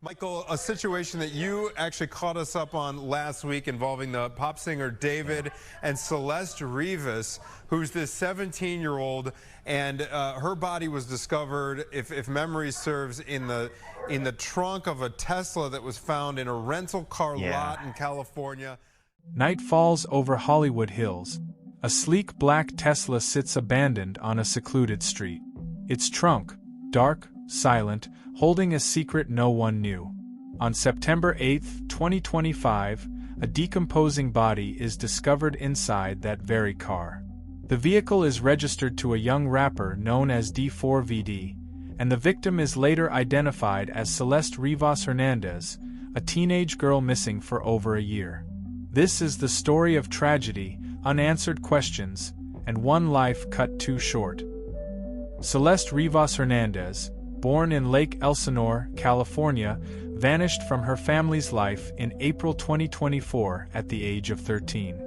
Michael, a situation that you actually caught us up on last week involving the pop singer David and Celeste Rivas, who's this 17-year-old, and her body was discovered, if memory serves, in the trunk of a Tesla that was found in a rental car lot in California. Night falls over Hollywood Hills. A sleek black Tesla sits abandoned on a secluded street. Its trunk, dark, silent, holding a secret no one knew. On September 8, 2025, a decomposing body is discovered inside that very car. The vehicle is registered to a young rapper known as D4VD, and the victim is later identified as Celeste Rivas Hernandez, a teenage girl missing for over a year. This is the story of tragedy, unanswered questions, and one life cut too short. Celeste Rivas Hernandez, born in Lake Elsinore, California, vanished from her family's life in April 2024 at the age of 13.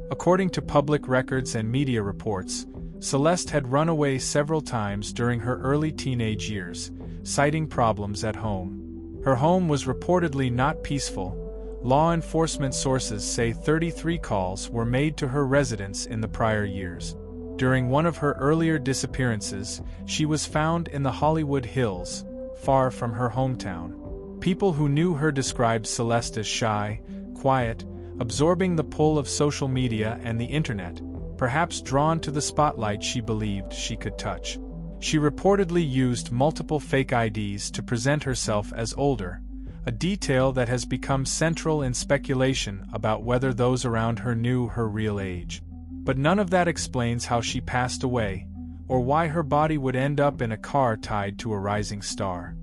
According to public records and media reports, Celeste had run away several times during her early teenage years, citing problems at home. Her home was reportedly not peaceful. Law enforcement sources say 33 calls were made to her residence in the prior years. During one of her earlier disappearances, she was found in the Hollywood Hills, far from her hometown. People who knew her described Celeste as shy, quiet, absorbing the pull of social media and the internet, perhaps drawn to the spotlight she believed she could touch. She reportedly used multiple fake IDs to present herself as older, a detail that has become central in speculation about whether those around her knew her real age. But none of that explains how she passed away, or why her body would end up in a car tied to a rising star.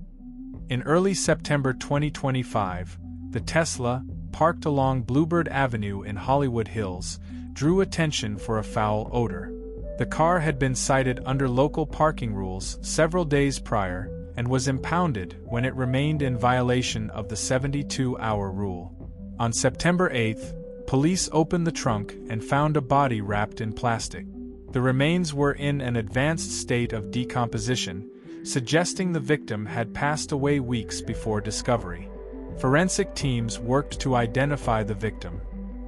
In early September 2025, the Tesla, parked along Bluebird Avenue in Hollywood Hills, drew attention for a foul odor. The car had been cited under local parking rules several days prior and was impounded when it remained in violation of the 72-hour rule. On September 8th, police opened the trunk and found a body wrapped in plastic. The remains were in an advanced state of decomposition, suggesting the victim had passed away weeks before discovery. Forensic teams worked to identify the victim.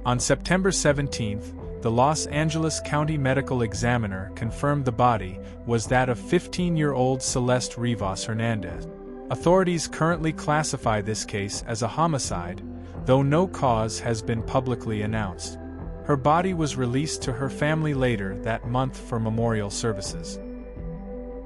On September 17th, the Los Angeles County Medical Examiner confirmed the body was that of 15-year-old Celeste Rivas Hernandez. Authorities currently classify this case as a homicide, though no cause has been publicly announced. Her body was released to her family later that month for memorial services.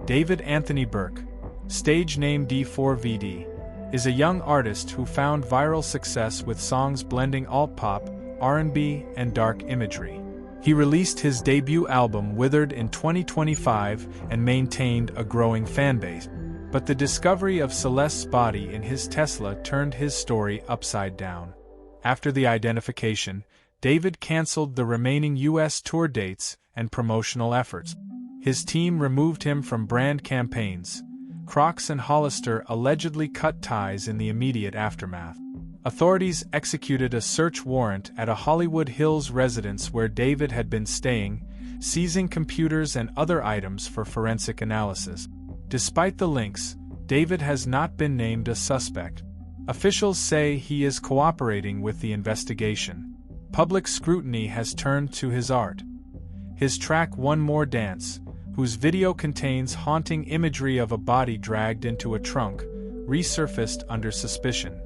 David Anthony Burke, stage name D4VD, is a young artist who found viral success with songs blending alt-pop, R&B, and dark imagery. He released his debut album Withered in 2025 and maintained a growing fanbase. But the discovery of Celeste's body in his Tesla turned his story upside down. After the identification, David canceled the remaining U.S. tour dates and promotional efforts. His team removed him from brand campaigns. Crocs and Hollister allegedly cut ties in the immediate aftermath. Authorities executed a search warrant at a Hollywood Hills residence where David had been staying, seizing computers and other items for forensic analysis. Despite the links, David has not been named a suspect. Officials say he is cooperating with the investigation. Public scrutiny has turned to his art. His track One More Dance, whose video contains haunting imagery of a body dragged into a trunk, resurfaced under suspicion.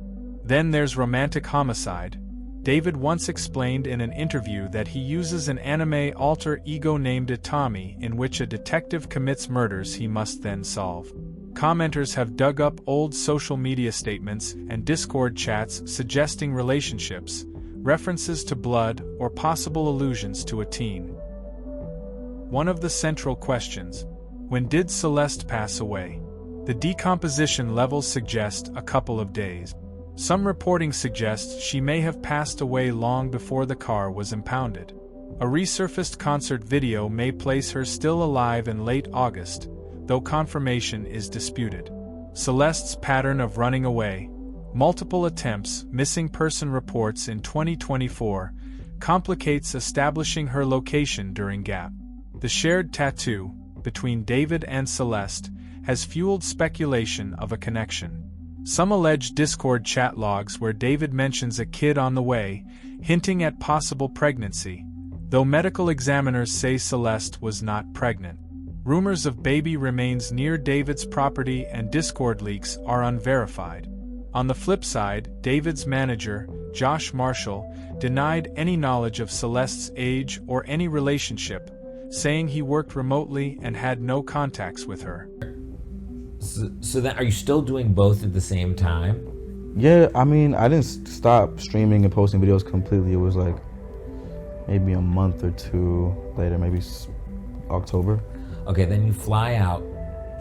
Then there's Romantic Homicide. David once explained in an interview that he uses an anime alter ego named Itami in which a detective commits murders he must then solve. Commenters have dug up old social media statements and Discord chats suggesting relationships, references to blood, or possible allusions to a teen. One of the central questions: when did Celeste pass away? The decomposition levels suggest a couple of days. Some reporting suggests she may have passed away long before the car was impounded. A resurfaced concert video may place her still alive in late August, though confirmation is disputed. Celeste's pattern of running away, multiple attempts, missing person reports in 2024, complicates establishing her location during Gap. The shared tattoo between David and Celeste has fueled speculation of a connection. Some alleged Discord chat logs where David mentions a kid on the way, hinting at possible pregnancy, though medical examiners say Celeste was not pregnant. Rumors of baby remains near David's property and Discord leaks are unverified. On the flip side, David's manager, Josh Marshall, denied any knowledge of Celeste's age or any relationship, saying he worked remotely and had no contacts with her. So then, are you still doing both at the same time? Yeah, I mean, I didn't stop streaming and posting videos completely. It was like maybe a month or two later, maybe October. Okay, then you fly out.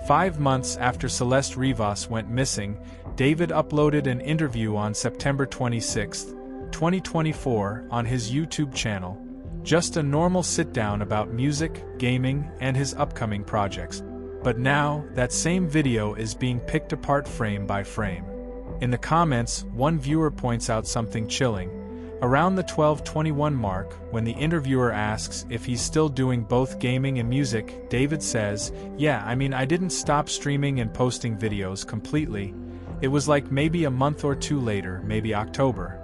5 months after Celeste Rivas went missing, David uploaded an interview on September 26, 2024, on his YouTube channel. Just a normal sit-down about music, gaming, and his upcoming projects. But now, that same video is being picked apart frame by frame. In the comments, one viewer points out something chilling. Around the 12:21 mark, when the interviewer asks if he's still doing both gaming and music, David says, "Yeah, I mean, I didn't stop streaming and posting videos completely. It was like maybe a month or two later, maybe October."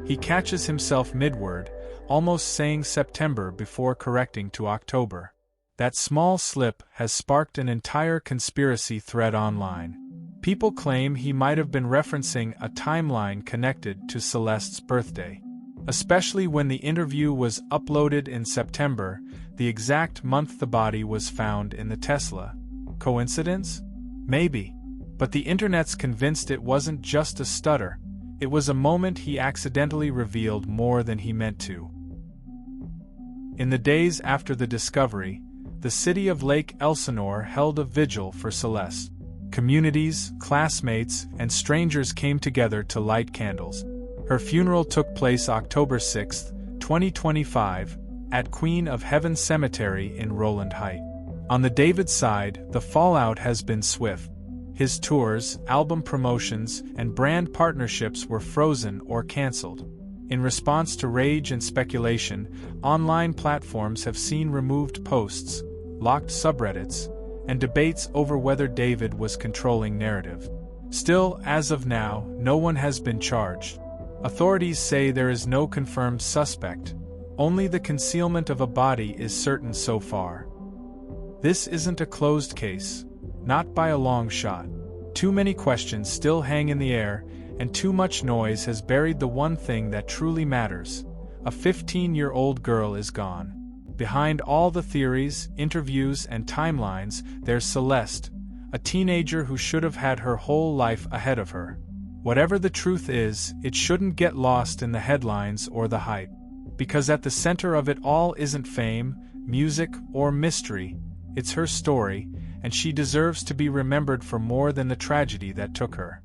He catches himself mid-word, almost saying September before correcting to October. That small slip has sparked an entire conspiracy thread online. People claim he might have been referencing a timeline connected to Celeste's birthday. Especially when the interview was uploaded in September, the exact month the body was found in the Tesla. Coincidence? Maybe. But the internet's convinced it wasn't just a stutter. It was a moment he accidentally revealed more than he meant to. In the days after the discovery, the city of Lake Elsinore held a vigil for Celeste. Communities, classmates, and strangers came together to light candles. Her funeral took place October 6, 2025, at Queen of Heaven Cemetery in Rowland Heights. On the David side, the fallout has been swift. His tours, album promotions, and brand partnerships were frozen or canceled. In response to rage and speculation, online platforms have seen removed posts, locked subreddits, and debates over whether David was controlling narrative. Still, as of now, no one has been charged. Authorities say there is no confirmed suspect. Only the concealment of a body is certain so far. This isn't a closed case. Not by a long shot. Too many questions still hang in the air, and too much noise has buried the one thing that truly matters. A 15-year-old girl is gone. Behind all the theories, interviews, and timelines, there's Celeste, a teenager who should have had her whole life ahead of her. Whatever the truth is, it shouldn't get lost in the headlines or the hype. Because at the center of it all isn't fame, music, or mystery. It's her story, and she deserves to be remembered for more than the tragedy that took her.